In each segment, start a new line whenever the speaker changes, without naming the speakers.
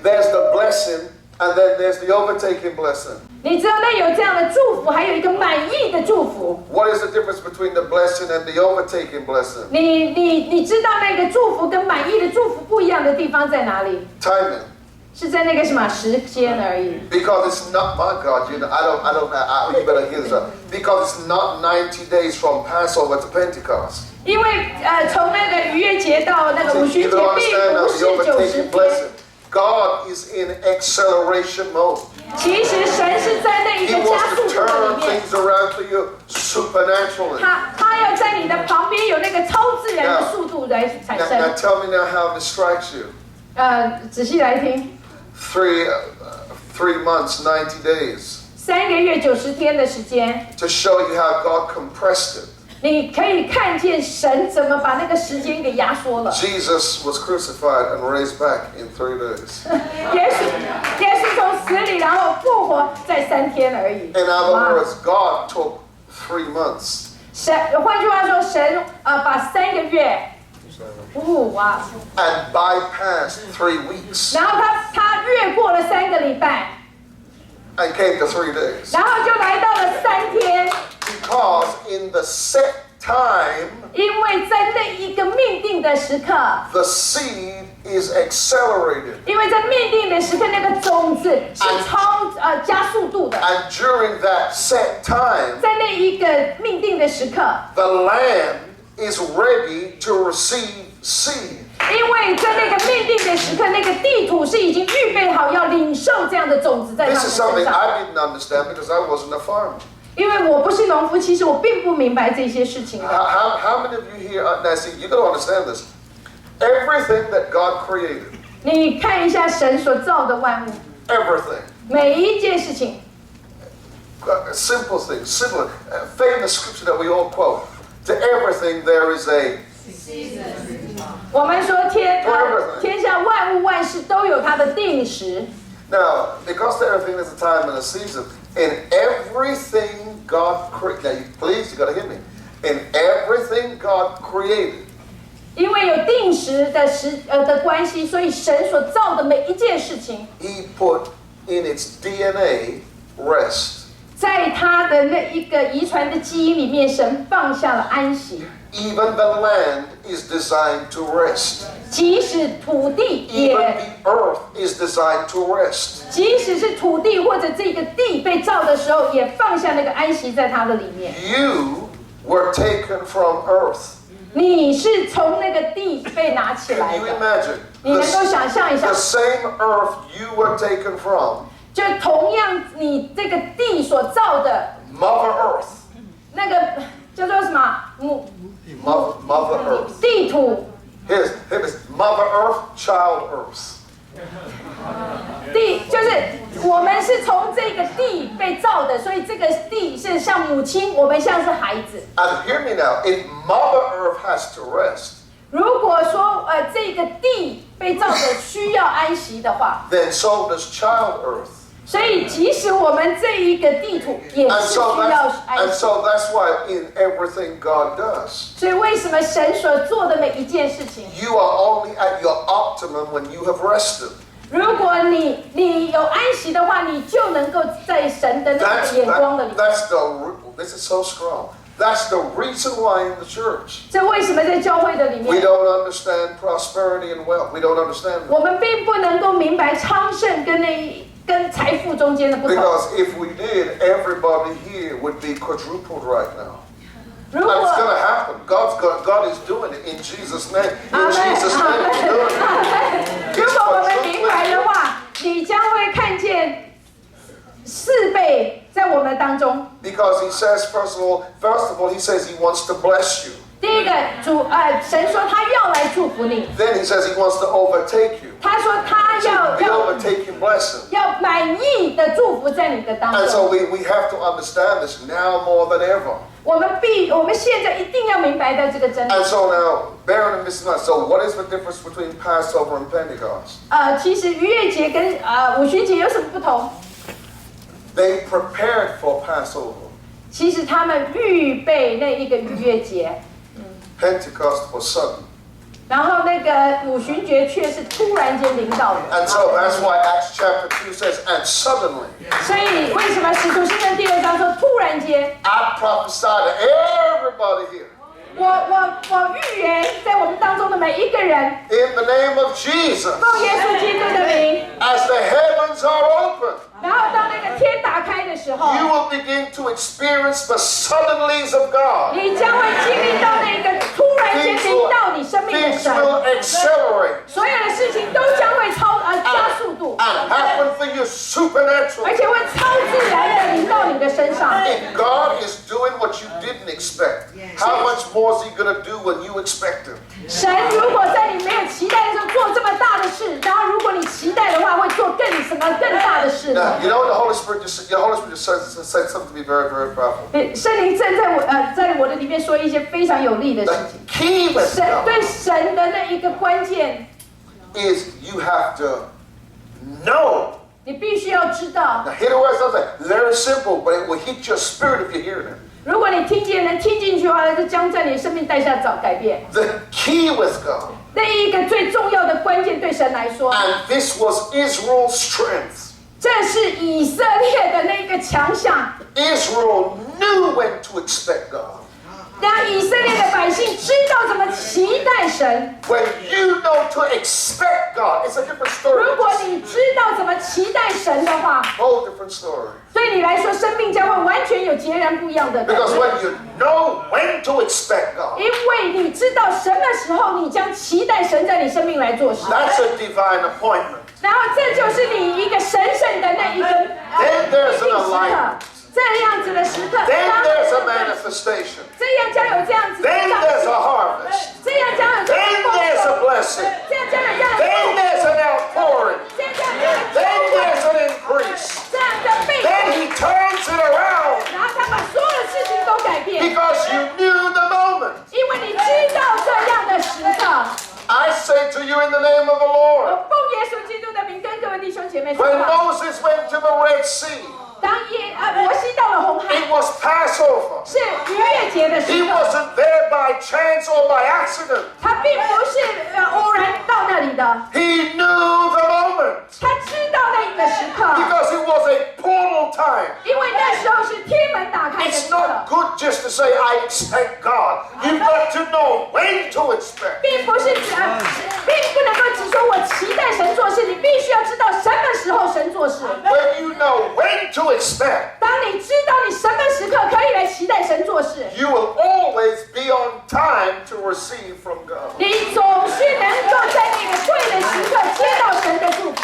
there's the blessing and then there's the overtaking blessing.
你知道那有这样的祝福，还有一个满意的祝福。
What is the difference between the blessing and the overtaking blessing?
你知道那个祝福跟满意的祝福不一样的地方在哪里？
Timing.
是在那个什么时间而已。
Because it's not, my God, you know, you better hear this up. Because it's not 90 days from Passover to Pentecost.
因为从那个逾越节到那个五旬节，并不是90天。
God is in acceleration mode.
其实神是在那一个
He
加
wants
速
to
度的
turn
里面。
things around for you supernaturally.
他要在你的旁边有那个超自然的速度来产
Now
生。
tell me now how this strikes you.
仔细来听。
3 months, 90 days.
3个月90天的时间。
To show you how God compressed it.
你可以看见神怎么把那个时间给压缩了。
Jesus was crucified and raised back in 3 days.
耶稣从死里然后复活在3天而已。
In other words, God took 3 months.
换句话说，神把3个月，哇
and bypassed 3 weeks.
然后他越过了3个礼拜，
and came to 3 days.
然后就来到了3天。
Because in the set time,
因为在那一个命定的时刻
the seed is accelerated.
因为在命定的时刻，那个种子是加速度的。
And during that set time,
在那一个命定的时刻
the land is ready to receive seed.
因为在那个命定的时刻，那个地土是已经预备好要领受这样的种子在他
This
们
is
身
something
上。
I didn't understand because I wasn't a farmer.
因为我不是农夫，其实我并不明白这些事情的。
How many of you here, now see, you got to understand this. Everything that God created,
你看一下神所造的万物，
everything,
每一件事情，
simple things, simple, famous scripture that we all quote. To everything there is a
season.
我们说天下万物万事都有它的定时。
Now, because to everything there's a time and a season, in everything God created, now please, you got to hear me. In everything God created,
因为有定时的关系，所以神所造的每一件事情，
He put in its DNA rest.
在他的那一个遗传的基因里面，神放下了安息。
Even the land is designed to rest.
即使土地
Even
也，
the earth is designed to rest.
即使是土地或者这个地被造的时候，也放下那个安息在它的里面。
You were taken from earth.
你是从那个地被拿起来
Can you
的，
imagine?
你能够想象一下
The，same earth you were taken from,
就同样你这个地所造的
Mother Earth.
那个叫做什么
Mother Earth.
地土。
Here's Mother Earth, Child Earth.
地就是我们是从这个地被造的，所以这个地是像母亲，我们像是孩子。
And hear me now, if Mother Earth has to rest,
如果说这个地被造的需要安息的话，
then so does Child Earth.
所以即使我们这一个地土也
And
是需
so
要
that's,
安
and
息。
so that's why in everything God does,
所以为什么神所做的每一件事情，
you are only at your optimum when you have rested.
如果你有安息的话，你就能够在神的那个眼光的里面。
This is so strong. That's the reason why in the church
这为什么在教会的里
we
面，
don't understand prosperity and wealth. We don't understand that.
我们并不能够明白昌盛跟财富中间的不同？
Because if we did, everybody here would be quadrupled right now.
如
And
果
it's going to happen. God is doing it in Jesus' name. In Jesus' name, He's doing it.
如果我们明白的话，你将会看见4倍在我们当中。
Because He says, first of all, He says He wants to bless you.
第一个神说他要来祝福你，
Then He says He wants to overtake you.
他说他
The
要
overtaking blessing.
满意的祝福在你的当
And
中。
so we have to understand this now more than ever.
我们现在一定要明白到这个真理。
And so now, bearing in this mind, so what is the difference between Passover and Pentecost?
其实逾越节跟五旬节有什么不同？
They prepared for Passover.
其实他们预备那一个逾越节，
Pentecost was sudden.
然后那个五旬节却是突然间临到的。
And so that's why Acts chapter 2 says, and suddenly.
所以为什么使徒行传第2章说突然间
I prophesy to everybody here.
我预言在我们当中的每一个人，
In the name of Jesus.
奉耶稣基督的名，
As the heavens are open.
然后当那个天打开的时候，
You will begin to experience the suddenlies of God.
你将会经历到那个突然间临到你生命的
Things
神，
will accelerate
所有的事情都将会加速度，
and happen for you supernaturally.
而且会超自然的临到你的身上。
If God is doing what you didn't expect, how much more is He going to do when you expect Him?
神如果在你没有期待的时候做这么大的事，然后如果你期待的话，会做更大的事呢？
Now, you know the Holy Spirit just said something to me very, very powerful.
圣灵正在我的里面说一些非常有力的事
The
情。
key with
神
God
对神的那一个关键，
is you have to know.
你必须要知道。
Now, hear the words I say. Very simple, but it will hit your spirit if you hear them.
如果你能听进去的话，就将在你生命带下改变。
The key with God,
那一个最重要的关键对神来说，
and this was Israel's strength.
这是以色列的那个强项。
Israel knew when to expect God.
让以色列的百姓知道怎么期待神。
When you know to expect God, it's a different story.
如果你知道怎么期待神的话，
Whole different story.
对你来说，生命将会完全有截然不一样的改
Because
变。
when you know when to expect God,
因为你知道什么时候你将期待神在你生命来做事，
that's a divine appointment.
然后这就是你一个神圣的那一个
Then there's an
时刻
alignment.
这样子的时刻，
Then there's a
当
manifestation.
这样将有这样子的
Then
彰
there's
显
a harvest.
这样将有这样
Then
的丰
there's a
收，
blessing.
这样将有这样的
Then
丰
there's an outpouring.
这样将有这样的
Then
充
there's
满
an increase.
这样的被
Then He turns it around
然后他把所有的事情都改变，
because you knew the moment.
因为你知道这样的时刻。
I say to you in the name of the
我
Lord,
奉耶稣基督的名跟各位弟兄姐妹说
when
话。
Moses went to the Red Sea,
当摩西到了红海，
it was Passover.
是逾越节的
He
时刻，
wasn't there by chance or by accident.
他并不是偶然到那里的，
He knew the moment
他知道那一个时刻，
because it was a portal time.
因为那时候是天门打开的
It's
时刻，
not good just to say, I expect God. You've got to know when to expect.
并不是并不能够只说我期待神做事，你必须要知道什么时候神做事。
When you know when to expect,
当你知道你什么时刻可以来期待神做事，
you will always be on time to receive from God.
你总是能够在那个对的时刻接到神的祝福。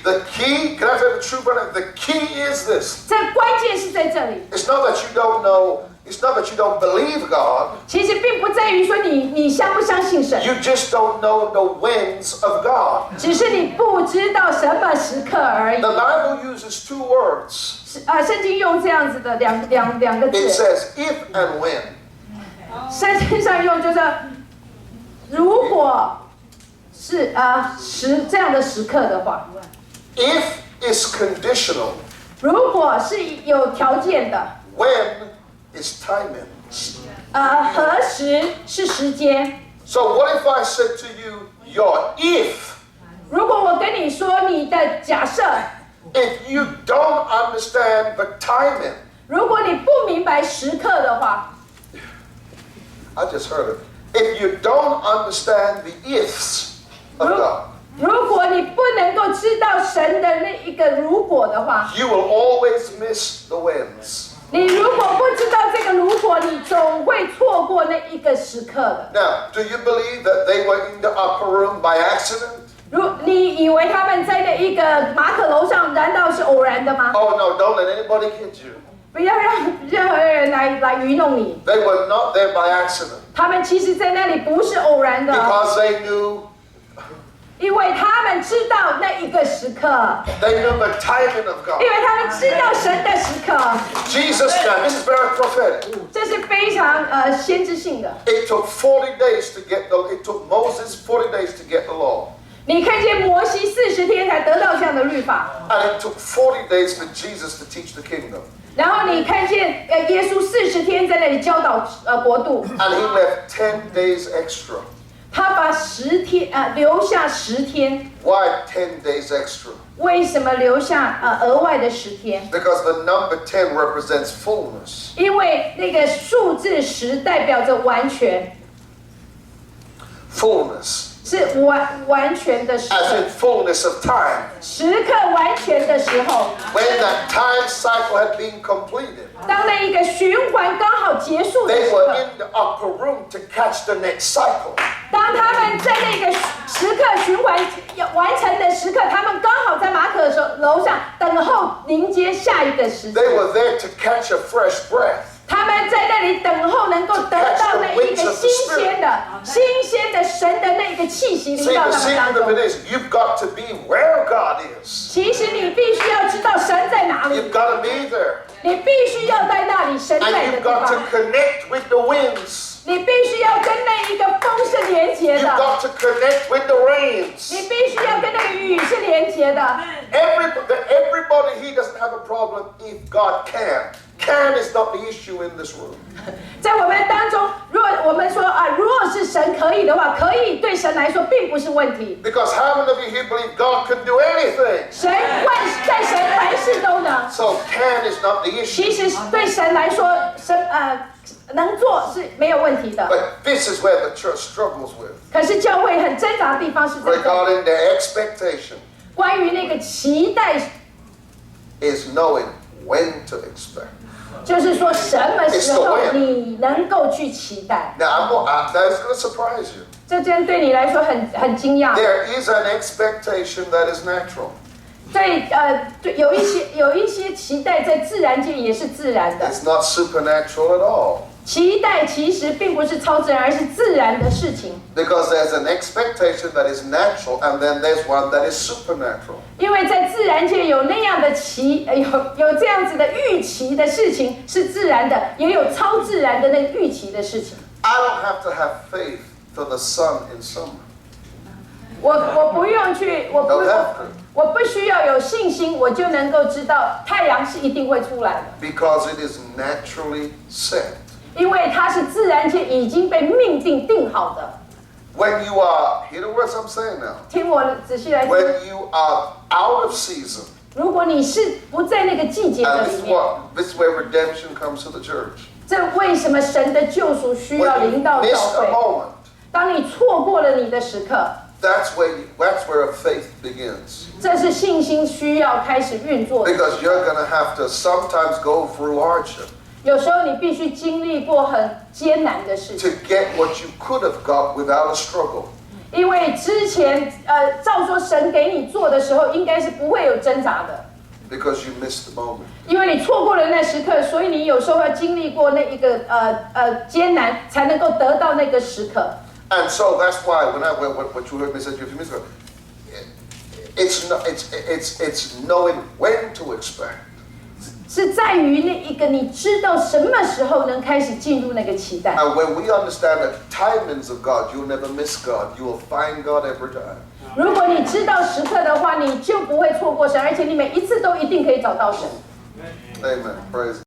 The key, can I tell you the truth right now? The key is this.
这关键是在这里。
It's not that you don't know, it's not that you don't believe God.
其实并不在于说你相不相信神，
You just don't know the winds of God.
只是你不知道什么时刻而已。
The Bible uses two words.
圣经用这样子的两个
It
字，
says if and when.
圣经上用就是如果是这样的时刻的话，
If is conditional.
如果是有条件的，
When is timing.
何时是时间。
So what if I said to you, your if?
如果我跟你说你的假设，
If you don't understand the timing,
如果你不明白时刻的话，
I just heard it. If you don't understand the ifs of God,
如果你不能够知道神的那一个如果的话，
you will always miss the winds.
你如果不知道这个如果，你总会错过那一个时刻的。
Now, do you believe that they were in the upper room by accident?
你以为他们在那一个马可楼上，难道是偶然的吗？
Oh no, don't let anybody kid you.
不要让任何人来愚弄你。
They were not there by accident
他们其实在那里不是偶然的，
because they knew
因为他们知道那一个时刻，
the timing of God.
因为他们知道神的时刻，
Jesus, now this is very prophetic.
这是非常先知性的。
It took 40 days to get it took Moses 40 days to get the law.
你看见摩西40天才得到这样的律法，
And it took 40 days for Jesus to teach the kingdom.
然后你看见耶稣40天在那里教导国度，
And he left 10 days extra.
他把10天留下10天。
Why 10 days extra?
为什么留下额外的10天？
Because the number 10 represents fullness.
因为那个数字10代表着完全，
Fullness.
是完全的时
As
刻，
in fullness of time.
时刻完全的时候，
When that time cycle had been completed,
当那一个循环刚好结束的
they
时
were
刻，
in the upper room to catch the next cycle.
当他们在那个时刻循环完成的时刻，他们刚好在马可楼上等候迎接下一个时
They
刻。
were there to catch a fresh breath.
他们在那里等候，能够得到那一个新鲜的神的那个气息
See,
临到
the
他们当
secret of
中。
it is you've got to be where God is.
其实你必须要知道神在哪里，
You've got to be there.
你必须要在那里神
And
在的
you've
地
got to
方，
connect with the winds.
你必须要跟那一个风是连结
You've
的，
got to connect with the rains.
你必须要跟那个雨是连结的。
Everybody here doesn't have a problem if God can. Can is not the issue in this room.
在我们当中，若我们说如果是神可以的话，可以对神来说并不是问题。
Because how many of you here believe God can do anything?
在神凡事都能。
So can is not the issue.
其实对神来说，能做是没有问题的。
But this is where the church struggles with.
可是教会很挣扎的地方是在这里，
Regarding their expectation
关于那个期待，
is knowing when to expect.
就是说什么时候你能够去期待。
Now, that's going to surprise you.
这真对你来说很惊讶。
There is an expectation that is natural.
对，有一些期待在自然界也是自然的。
It's not supernatural at all.
期待其实并不是超自然，而是自然的事情。
Because there's an expectation that is natural, and then there's one that is supernatural.
因为在自然界有那样的有这样子的预期的事情是自然的，也有超自然的那个预期的事情。
I don't have to have faith for the sun in summer.
我不用去，我不需要有信心，我就能够知道太阳是一定会出来的，
Because it is naturally set.
因为它是自然界已经被命定好的。
When you are, hear the words I'm saying now.
听我仔细来听，
When you are out of season,
如果你是不在那个季节的
and
里面，
this is where redemption comes to the church.
这为什么神的救赎需要
When
临
you
到教
miss a
会？
moment,
当你错过了你的时刻，
that's where a faith begins.
这是信心需要开始运作的。
Because you're going to have to sometimes go through hardship
有时候你必须经历过很艰难的事
to
情，
get what you could have got without a struggle.
因为之前照说神给你做的时候，应该是不会有挣扎的，
Because you missed the moment.
因为你错过了那时刻，所以你有时候要经历过那一个艰难，才能够得到那个时刻。
And so that's why when what you heard me say a few minutes ago, it's knowing when to expect.
是在于那一个你知道什么时候能开始进入那个期待。
And when we understand the timings of God, you'll never miss God. You will find God every time.
如果你知道时刻的话，你就不会错过神，而且你每一次都一定可以找到神。
Amen. Praise